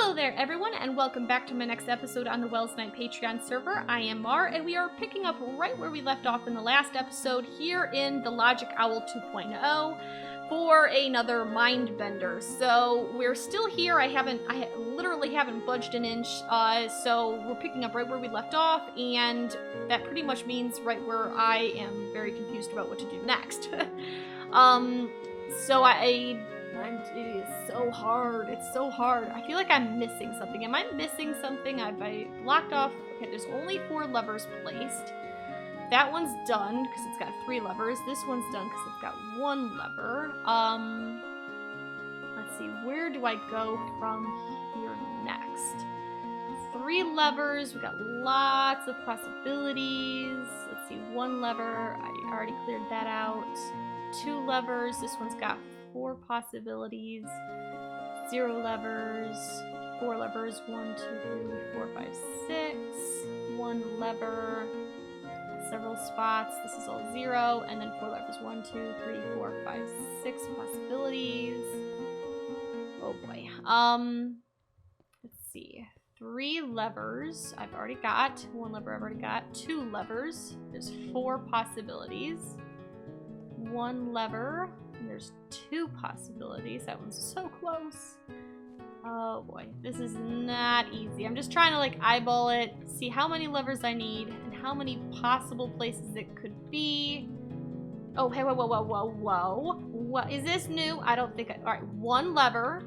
Hello there everyone, and welcome back to my next episode on the Welsknight Patreon server. I am Mar, and we are picking up right where we left off in the last episode here in the LogicOwl 2.0 for another mind bender. So we're still here. I literally haven't budged an inch, so we're picking up right where we left off, and that pretty much means right where I am very confused about what to do next. It is so hard. It's so hard. I feel like I'm missing something. Am I missing something? I blocked off. Okay, there's only 4 levers placed. That one's done because it's got 3 levers. This one's done because it's got 1 lever. Let's see. Where do I go from here next? 3 levers. We've got lots of possibilities. Let's see. 1 lever. I already cleared that out. 2 levers. This one's got 4 possibilities, 0 levers, 4 levers, 1, 2, 3, 4, 5, 6, 1 lever, several spots, this is all 0, and then 4 levers, 1, 2, 3, 4, 5, 6 possibilities. Oh boy. Let's see. 3 levers I've already got, 1 lever I've already got, 2 levers, there's 4 possibilities, 1 lever, and there's 2 possibilities. That one's so close. Oh boy, this is not easy. I'm just trying to like eyeball it, see how many levers I need and how many possible places it could be. Oh, hey, whoa. What is this new? I don't think all right, 1 lever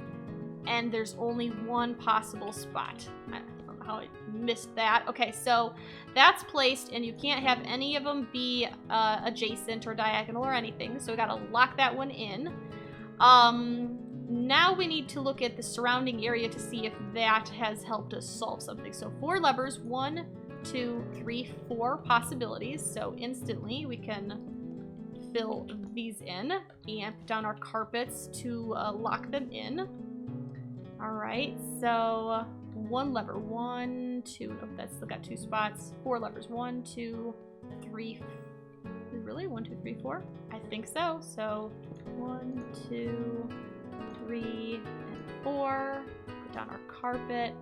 and there's only 1 possible spot. I don't know how I missed that. Okay, so that's placed, and you can't have any of them be adjacent or diagonal or anything, so we gotta lock that one in. Now we need to look at the surrounding area to see if that has helped us solve something. So 4 levers, 1, 2, 3, 4 possibilities, so instantly we can fill these in and put down our carpets to lock them in. Alright, so 1 lever, 1, 2, nope, that's still got 2 spots. 4 levers, 1, 2, 3, really? 1, 2, 3, 4? I think so. So 1, 2, 3, and 4. Put down our carpet.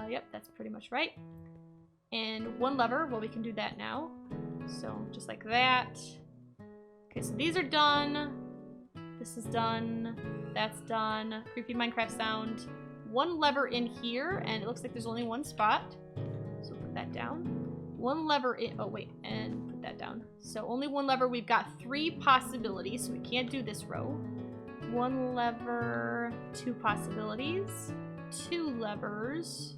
Yep, that's pretty much right. And 1 lever, well, we can do that now. So just like that. Okay, so these are done. This is done. That's done. Creepy Minecraft sound. 1 lever in here, and it looks like there's only 1 spot. So put that down. 1 lever in, oh wait, and put that down. So only 1 lever, we've got 3 possibilities, so we can't do this row. 1 lever, 2 possibilities, 2 levers,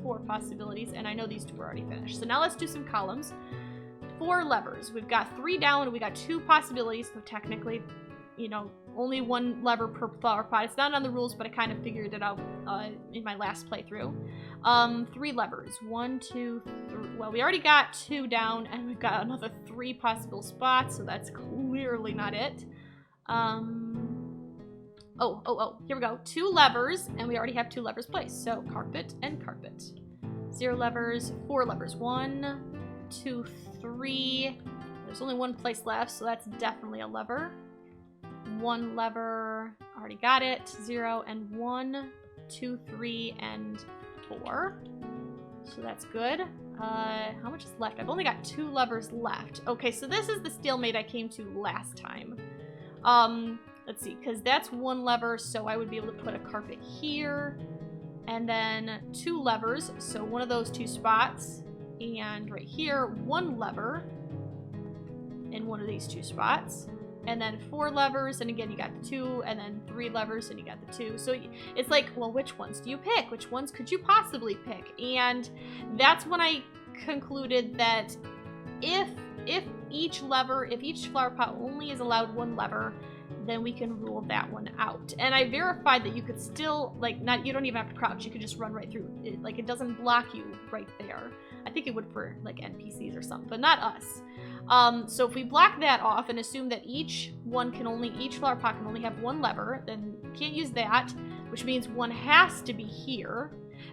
4 possibilities, and I know these 2 are already finished. So now let's do some columns. 4 levers, we've got 3 down, and we got 2 possibilities, so technically, you know, only 1 lever per flower pot. It's not on the rules, but I kind of figured it out in my last playthrough. 3 levers. 1, 2, 3. Well, we already got 2 down, and we've got another 3 possible spots, so that's clearly not it. Here we go. 2 levers, and we already have 2 levers placed. So carpet and carpet. 0 levers, 4 levers. 1, 2, 3. There's only 1 place left, so that's definitely a lever. 1 lever, already got it, 0, and 1, 2, 3, and 4. So that's good. How much is left? I've only got 2 levers left. Okay, so this is the stalemate I came to last time. Let's see, because that's 1 lever, so I would be able to put a carpet here, and then 2 levers, so one of those 2 spots, and right here, 1 lever in one of these 2 spots. And then 4 levers, and again, you got the 2, and then 3 levers, and you got the 2. So it's like, well, which ones do you pick? Which ones could you possibly pick? And that's when I concluded that if each flower pot only is allowed 1 lever, then we can rule that one out. And I verified that you could still, like, you don't even have to crouch, you could just run right through. It doesn't block you right there. I think it would for, like, NPCs or something, but not us. So if we block that off and assume that each flower pot can only have 1 lever, then you can't use that, which means 1 has to be here,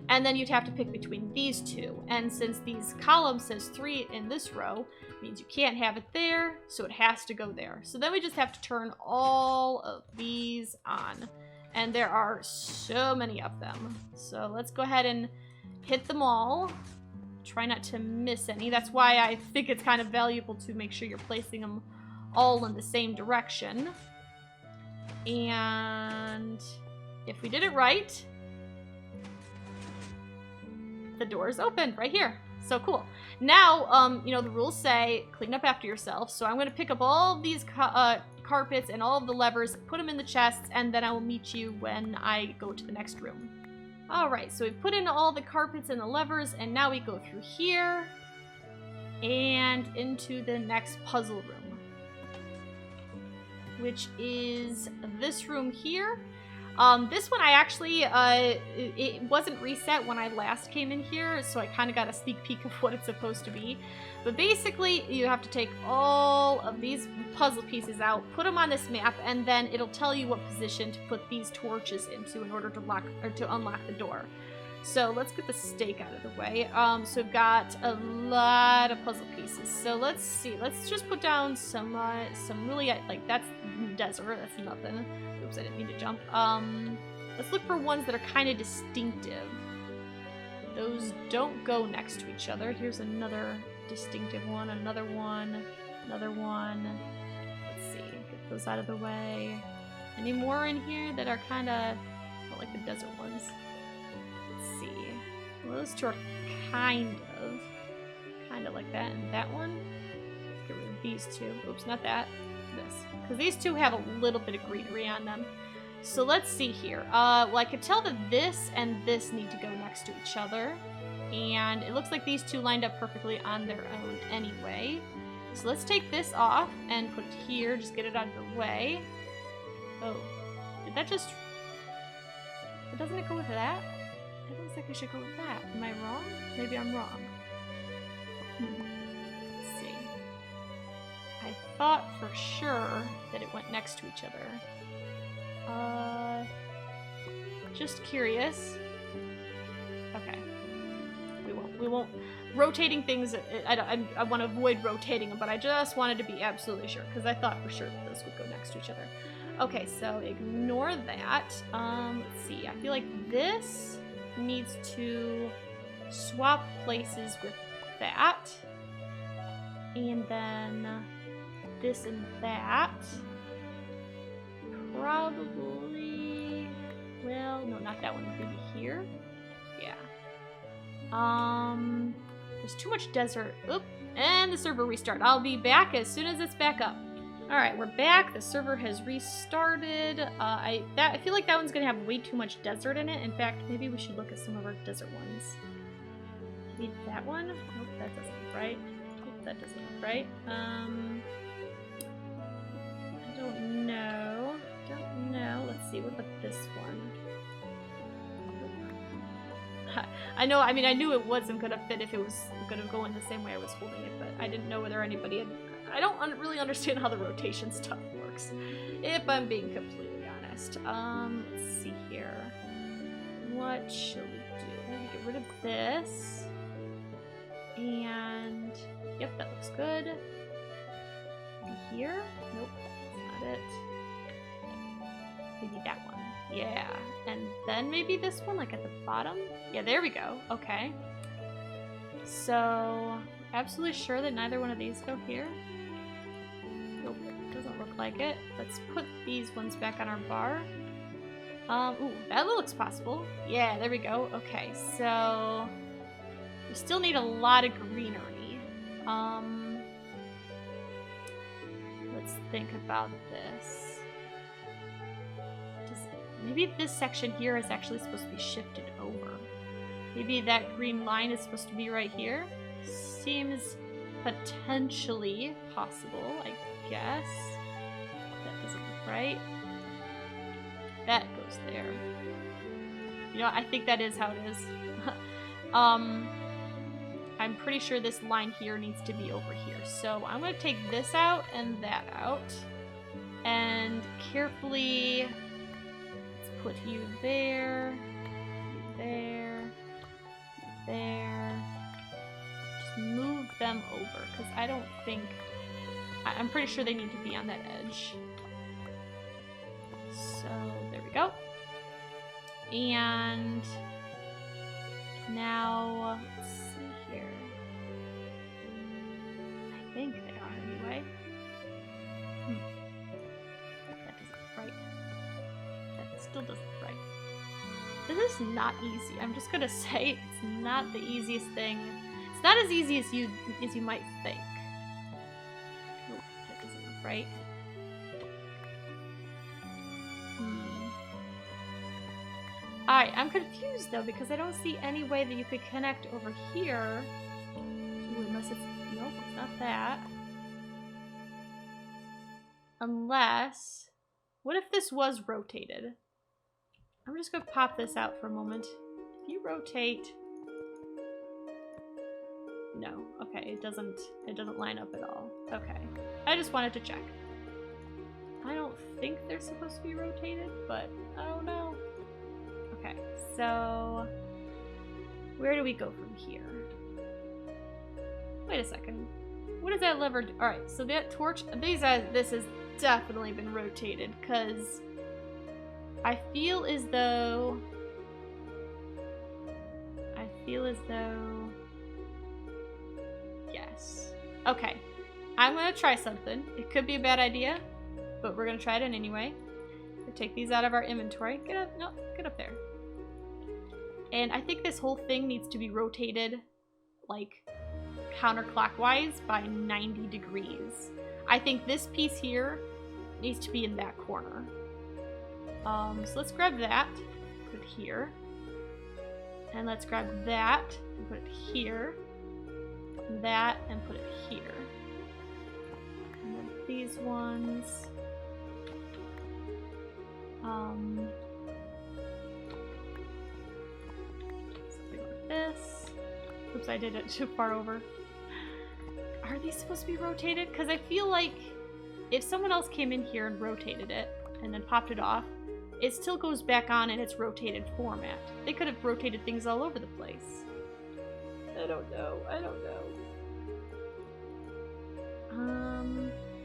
and then you'd have to pick between these 2. And since these columns says 3 in this row, it means you can't have it there, so it has to go there. So then we just have to turn all of these on. And there are so many of them. So let's go ahead and hit them all. Try not to miss any. That's why I think it's kind of valuable to make sure you're placing them all in the same direction. And if we did it right, the door is open right here. So cool. Now, you know, the rules say clean up after yourself. So I'm going to pick up all of these carpets and all of the levers, put them in the chests, and then I will meet you when I go to the next room. Alright, so we've put in all the carpets and the levers, and now we go through here and into the next puzzle room, which is this room here. This one I actually, it wasn't reset when I last came in here, so I kind of got a sneak peek of what it's supposed to be. But basically, you have to take all of these puzzle pieces out, put them on this map, and then it'll tell you what position to put these torches into in order to lock or to unlock the door. So let's get the stake out of the way. So we've got a lot of puzzle pieces. So let's see. Let's just put down some really, like, that's desert. That's nothing. Oops, I didn't mean to jump. Let's look for ones that are kind of distinctive. Those don't go next to each other. Here's another distinctive one, another one, another one. Let's see. Get those out of the way. Any more in here that are kind of like the desert ones? Let's see. Well, those two are kind of like that, and that one. Let's get rid of these two. Oops, not that. This, because these two have a little bit of greenery on them. So let's see here. Well, I could tell that this and this need to go next to each other, and it looks like these two lined up perfectly on their own anyway. So let's take this off and put it here, just get it out of the way. Oh, did that just... Doesn't it go with that? It looks like it should go with that. Am I wrong? Maybe I'm wrong. Let's see. I thought for sure that it went next to each other. Just curious. Okay. We won't. Rotating things, I want to avoid rotating them, but I just wanted to be absolutely sure, because I thought for sure that those would go next to each other. Okay, so ignore that. Let's see. I feel like this needs to swap places with that. And then this and that. Probably... Well, no, not that one. Maybe here? Yeah. There's too much desert. Oop. And the server restart. I'll be back as soon as it's back up. Alright, we're back. The server has restarted. I feel like that one's gonna have way too much desert in it. In fact, maybe we should look at some of our desert ones. Maybe that one? Nope, that doesn't look right. Nope, that doesn't look right. I don't know. Don't know. Let's see. What about this one? I know, I mean, I knew it wasn't gonna fit if it was gonna go in the same way I was holding it, but I didn't know whether anybody had... I don't really understand how the rotation stuff works, if I'm being completely honest. Let's see here. What should we do? Maybe get rid of this. And... Yep, that looks good. Here? Nope, that's not it. Maybe that one. Yeah. And then maybe this one, like at the bottom? Yeah, there we go. Okay. So, absolutely sure that neither one of these go here? Nope, doesn't look like it. Let's put these ones back on our bar. Ooh, that looks possible. Yeah, there we go. Okay, so... we still need a lot of greenery. Let's think about this. Maybe this section here is actually supposed to be shifted over. Maybe that green line is supposed to be right here. Seems potentially possible, I guess. That doesn't look right. That goes there. You know, I think that is how it is. I'm pretty sure this line here needs to be over here. So I'm going to take this out and that out. And carefully... put you there, you there, you there. Just move them over, because I don't think... I'm pretty sure they need to be on that edge. So, there we go. And now, let's see here. I think they are anyway. That isn't right. That still doesn't right. This is not easy. I'm just gonna say it's not the easiest thing. It's not as easy as you might think. Oh, that doesn't look right. Alright, I'm confused though because I don't see any way that you could connect over here. Ooh, unless it's... Nope, it's not that. Unless... What if this was rotated? I'm just gonna pop this out for a moment. If you rotate... No. Okay, it doesn't line up at all. Okay. I just wanted to check. I don't think they're supposed to be rotated, but I don't know. Okay, so where do we go from here? Wait a second. What does that lever do? Alright, so that torch, this has definitely been rotated, because I feel as though yes. Okay, I'm gonna try something. It could be a bad idea, but we're gonna try it in anyway. We'll take these out of our inventory. Get up, no, get up there. And I think this whole thing needs to be rotated, like, counterclockwise by 90 degrees. I think this piece here needs to be in that corner. So let's grab that, put it here. And let's grab that, and put it here. And that, and put it here. And then these ones. Something like this. Oops, I did it too far over. Are these supposed to be rotated? Because I feel like if someone else came in here and rotated it, and then popped it off, it still goes back on in its rotated format. They could have rotated things all over the place. I don't know. I don't know.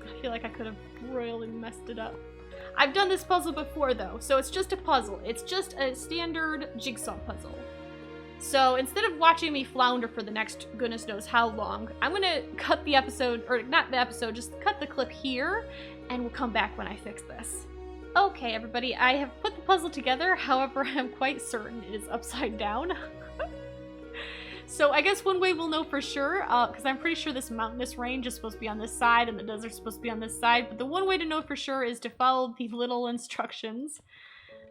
I feel like I could have royally messed it up. I've done this puzzle before though, so it's just a puzzle. It's just a standard jigsaw puzzle. So instead of watching me flounder for the next goodness knows how long, I'm gonna cut the episode, or not the episode, just cut the clip here, and we'll come back when I fix this. Okay, everybody, I have put the puzzle together, however, I'm quite certain it is upside down. So I guess one way we'll know for sure, because I'm pretty sure this mountainous range is supposed to be on this side and the desert's supposed to be on this side, but the one way to know for sure is to follow the little instructions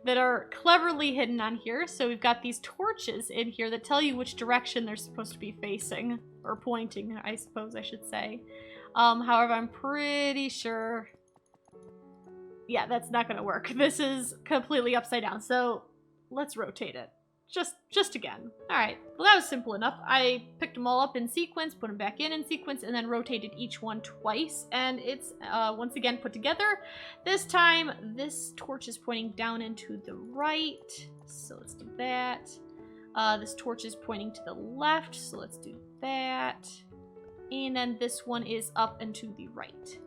that are cleverly hidden on here. So we've got these torches in here that tell you which direction they're supposed to be facing, or pointing, I suppose I should say. However, I'm pretty sure... Yeah, that's not gonna work. This is completely upside down, so let's rotate it. Just again. Alright, well that was simple enough. I picked them all up in sequence, put them back in sequence, and then rotated each one twice, and it's once again put together. This time, this torch is pointing down and to the right, so let's do that. This torch is pointing to the left, so let's do that. And then this one is up and to the right.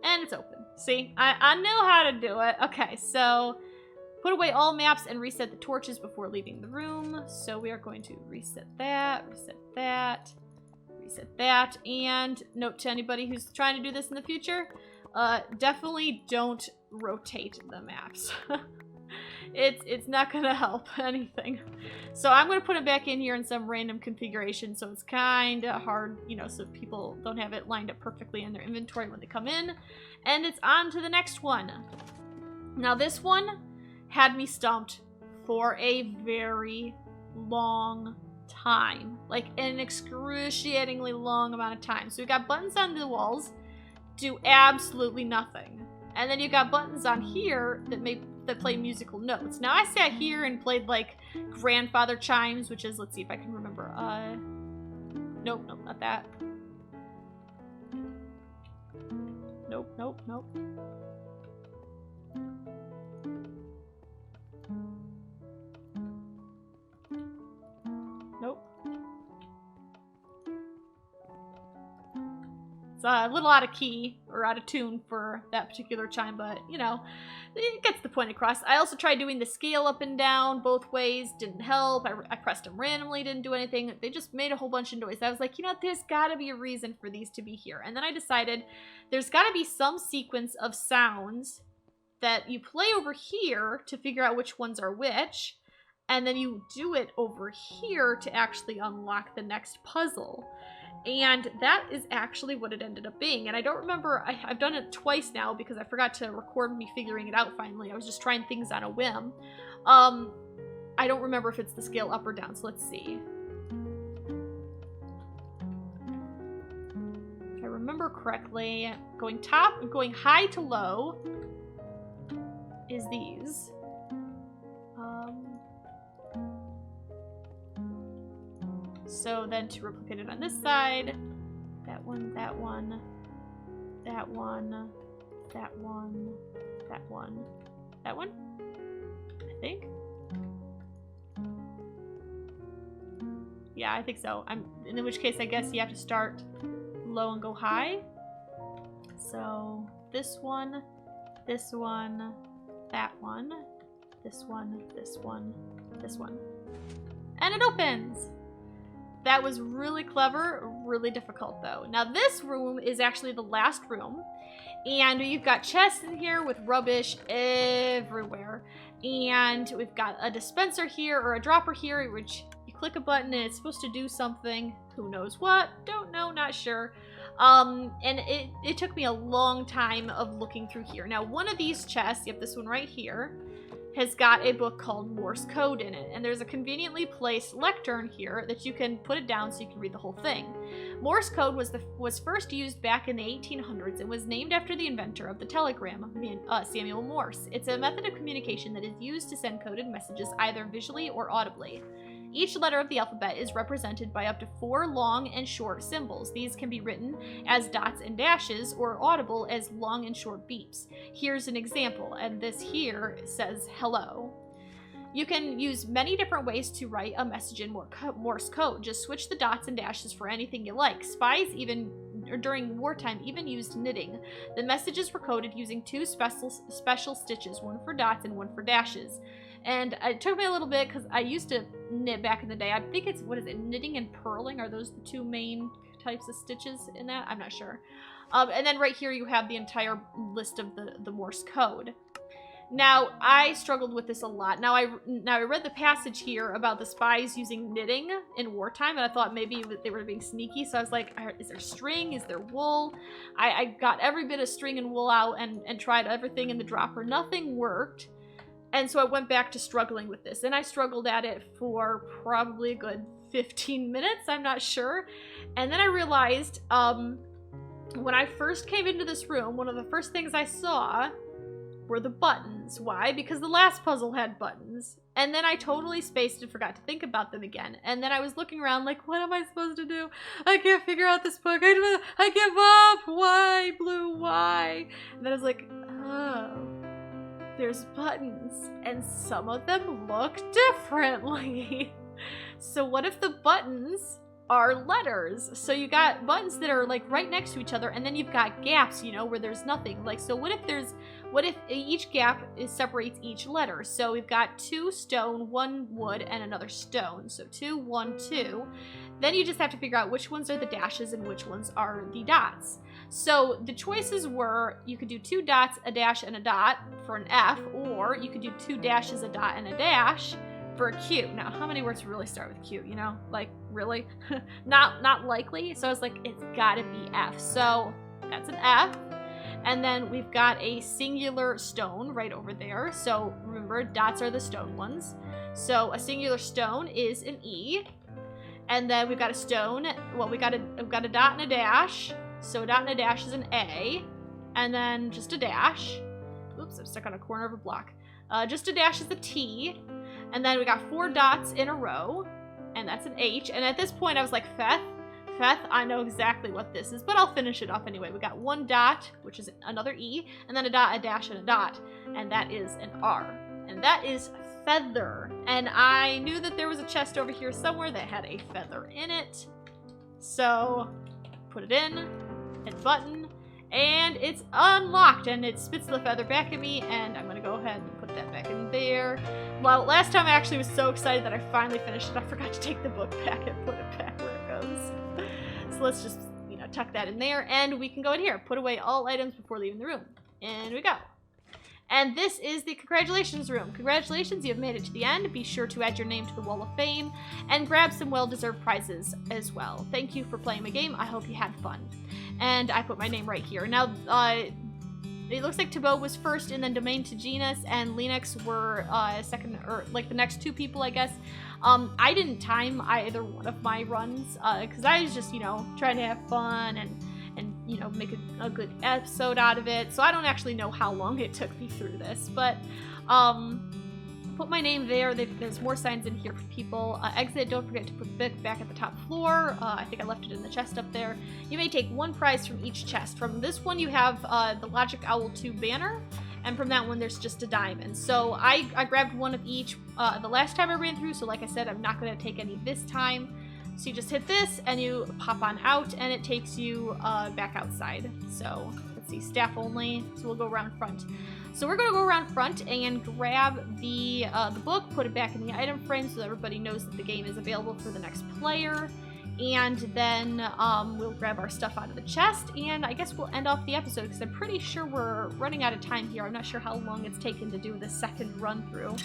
And it's open. See, I know how to do it. Okay, so put away all maps and reset the torches before leaving the room. So we are going to reset that, reset that, reset that. And note to anybody who's trying to do this in the future, definitely don't rotate the maps. It's not gonna help anything. So I'm gonna put it back in here in some random configuration, so it's kind of hard, you know, so people don't have it lined up perfectly in their inventory when they come in. And it's on to the next one. Now this one had me stumped for a very long time, like an excruciatingly long amount of time. So we got buttons on the walls, do absolutely nothing, and then you got buttons on here that play musical notes. Now I sat here and played like grandfather chimes, which is, let's see if I can remember. Nope, not that. Nope. Nope. a little out of key or out of tune for that particular chime, but you know, it gets the point across. I also tried doing the scale up and down both ways, didn't help. I pressed them randomly, didn't do anything. They just made a whole bunch of noise. I was like, you know what, there's gotta be a reason for these to be here. And then I decided there's gotta be some sequence of sounds that you play over here to figure out which ones are which, and then you do it over here to actually unlock the next puzzle. And that is actually what it ended up being. And I don't remember, I've done it twice now because I forgot to record me figuring it out finally. I was just trying things on a whim. I don't remember if it's the scale up or down, so let's see. If I remember correctly, going high to low is these. So then to replicate it on this side, that one, that one, that one, that one, that one, that one, I think. Yeah, I think so. In which case, I guess you have to start low and go high. So this one, this one, that one, this one, this one, this one. And it opens! That was really clever, really difficult though. Now this room is actually the last room, and you've got chests in here with rubbish everywhere. And we've got a dispenser here, or a dropper here, which you click a button and it's supposed to do something. Who knows what? Don't know, not sure. And it took me a long time of looking through here. Now one of these chests, yep, this one right here, has got a book called Morse Code in it, and there's a conveniently placed lectern here that you can put it down so you can read the whole thing. Morse code was first used back in the 1800s and was named after the inventor of the telegram, Samuel Morse. It's a method of communication that is used to send coded messages either visually or audibly. Each letter of the alphabet is represented by up to 4 long and short symbols. These can be written as dots and dashes or audible as long and short beeps. Here's an example, and this here says hello. You can use many different ways to write a message in Morse code. Just switch the dots and dashes for anything you like. Spies during wartime even used knitting. The messages were coded using 2 special stitches, one for dots and one for dashes. And it took me a little bit because I used to knit back in the day. I think it's, what is it, knitting and purling? Are those the 2 main types of stitches in that? I'm not sure. And then right here you have the entire list of the Morse code. Now, I struggled with this a lot. Now I read the passage here about the spies using knitting in wartime, and I thought maybe they were being sneaky, so I was like, is there string? Is there wool? I got every bit of string and wool out and tried everything in the dropper. Nothing worked. And so I went back to struggling with this, and I struggled at it for probably a good 15 minutes, I'm not sure. And then I realized, when I first came into this room, one of the first things I saw were the buttons. Why? Because the last puzzle had buttons. And then I totally spaced and forgot to think about them again. And then I was looking around like, what am I supposed to do? I can't figure out this book. I give up. Why, Blue? Why? And then I was like, oh. There's buttons, and some of them look differently. So what if the buttons are letters? So you got buttons that are like right next to each other, and then you've got gaps, you know, where there's nothing. Like, so what if each gap separates each letter? So we've got 2 stone, 1 wood, and another stone. So 2, 1, 2. Then you just have to figure out which ones are the dashes and which ones are the dots. So the choices were, you could do 2 dots, a dash, and a dot for an F, or you could do 2 dashes, a dot, and a dash for a Q. Now, how many words really start with Q, you know? Like, really? Not likely. So I was like, it's gotta be F. So that's an F. And then we've got a singular stone right over there. So remember, dots are the stone ones. So a singular stone is an E. And then we've got a stone. Well, we've got a dot and a dash. So a dot and a dash is an A. And then just a dash. Oops, I'm stuck on a corner of a block. Just a dash is a T. And then we got 4 dots in a row. And that's an H. And at this point, I was like, Feth, I know exactly what this is, but I'll finish it off anyway. We got 1 dot, which is another E, and then a dot, a dash, and a dot. And that is an R. And that is feather. And I knew that there was a chest over here somewhere that had a feather in it. So, put it in. hit button, and it's unlocked, and it spits the feather back at me, and I'm gonna go ahead and put that back in there. Well, last time I actually was so excited that I finally finished it, I forgot to take the book back and put it back where it goes. So let's just, you know, tuck that in there, and we can go in here, put away all items before leaving the room. And we go. And this is the congratulations room. Congratulations, you have made it to the end. Be sure to add your name to the Wall of Fame and grab some well-deserved prizes as well. Thank you for playing my game. I hope you had fun. And I put my name right here. Now, it looks like Thibaut was first, and then Domain to Genus and Linux were second, or like the next two people, I guess. I didn't time either one of my runs because I was just, you know, trying to have fun and you know, make a good episode out of it. So I don't actually know how long it took me through this, but put my name there. There's more signs in here for people. Exit, don't forget to put the book back at the top floor. I think I left it in the chest up there. You may take one prize from each chest. From this one, you have the LogicOwl2 banner, and from that one, there's just a diamond. So I grabbed one of each the last time I ran through, so like I said, I'm not going to take any this time. So you just hit this, and you pop on out, and it takes you back outside. So, let's see, staff only. So we'll go around front. So we're going to go around front and grab the book, put it back in the item frame so that everybody knows that the game is available for the next player. And then we'll grab our stuff out of the chest, and I guess we'll end off the episode because I'm pretty sure we're running out of time here. I'm not sure how long it's taken to do the second run through.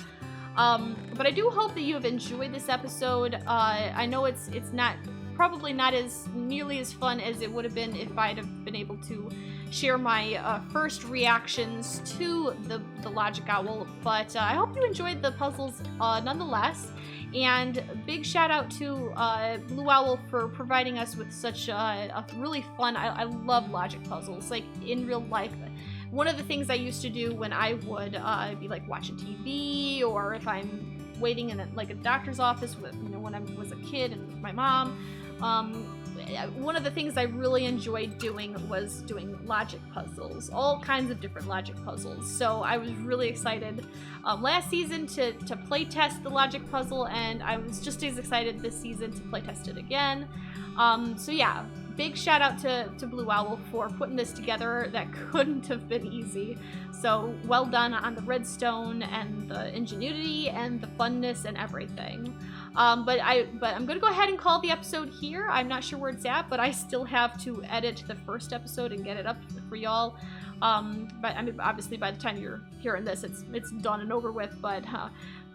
But I do hope that you have enjoyed this episode. I know it's probably not as nearly as fun as it would have been if I'd have been able to share my first reactions to the Logic Owl, but I hope you enjoyed the puzzles nonetheless. And big shout out to Blue Owl for providing us with such a really fun, I love logic puzzles, like in real life. One of the things I used to do when I would be like watching TV, or if I'm waiting in a doctor's office with, you know, when I was a kid and with my mom, one of the things I really enjoyed doing was doing logic puzzles, all kinds of different logic puzzles. So I was really excited last season to play test the logic puzzle, and I was just as excited this season to play test it again. So yeah. Big shout out to Blue Owl for putting this together. That couldn't have been easy. So well done on the redstone and the ingenuity and the funness and everything. But I'm gonna go ahead and call the episode here. I'm not sure where it's at, but I still have to edit the first episode and get it up for y'all. But I mean, obviously by the time you're hearing this, it's done and over with. But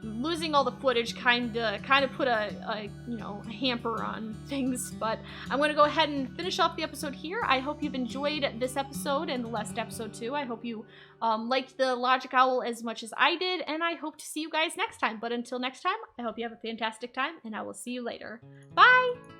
losing all the footage kind of put a you know, hamper on things. But I'm going to go ahead and finish off the episode here. I hope you've enjoyed this episode and the last episode too. I hope you liked the Logic Owl as much as I did, and I hope to see you guys next time. But until next time, I hope you have a fantastic time, and I will see you later. Bye!